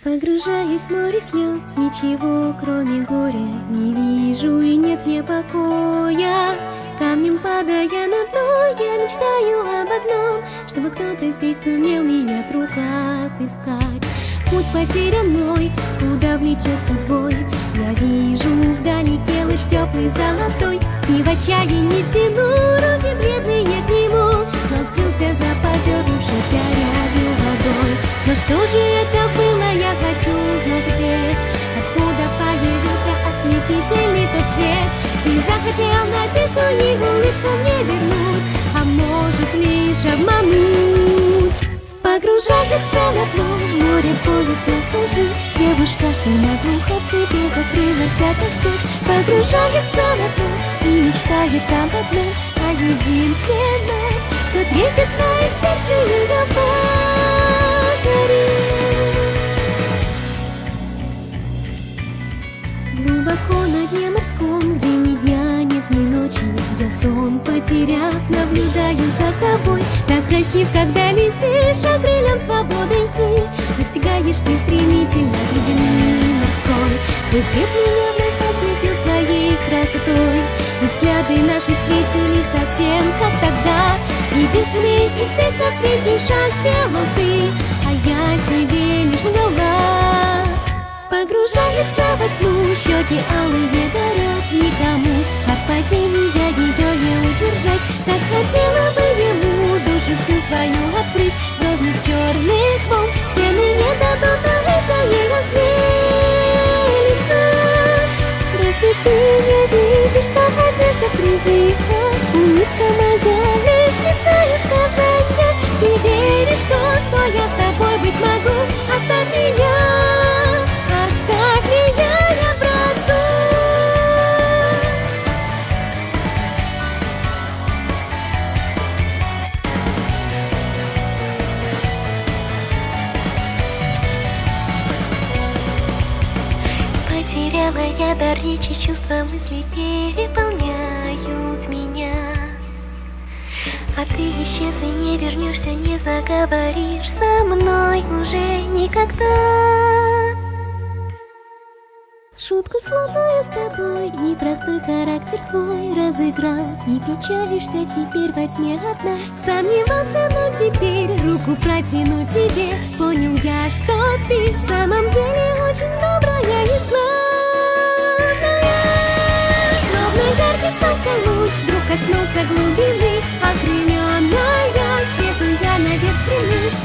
Погружаясь в море слез, ничего кроме горя не вижу и нет мне покоя. Камнем падая на дно, я мечтаю об одном, чтобы кто-то здесь сумел меня вдруг отыскать. Путь потерян мой, куда влечет собой. Я вижу вдалеке луч теплый золотой, и в отчаянии тяну руки бледные к нему, но он скрылся за подернувшейся рябью водой. Но что же это было, я хочу узнать ответ. Откуда появился ослепительный тот цвет? Ты захотел надежду и улыбку мне вернуть, а может лишь обмануть. Погружается на дно море повесло лжи. Девушка, что наглухо в себе закрылась ото всех, погружается на дно и мечтает об одном, о единственном, но трепетное сердце ее покорит. Глубоко на дне морском, где ни дня нет, ни ночи, я сон потеряв, наблюдаю за тобой. Так красив, когда летишь, окрылен свободой, и достигаешь ты стремительно глубины морской. Твой свет меня вновь ослепил своей красотой, и взгляды наши встретились совсем как тогда. Единственный из всех навстречу шаг сделал ты, а я себе лишь лгала. Погружается во тьму, щеки алые горят, никому от падения ее не удержать. Так хотела бы ему душу всю свою открыть, грозных черных волн стены не дадут, а это ей осмелится. Разве ты не видишь, что одежда в призывах, улыбка моя лишь лица искажения? Ты веришь в то, что я с тобой быть могу? Оставь меня. Потеряла я дар речи, чувства, мысли переполняют меня. А ты исчез и не вернешься, не заговоришь со мной уже никогда. Шутку сломаю с тобой, непростой характер твой разыграл, и печалишься теперь во тьме одна. Сомневался, но теперь руку протяну тебе. Понял я, что ты в самом деле очень добрая и славная. Словно яркий солнце луч вдруг коснулся глубины, окрыленная, свету я наверх стремлюсь.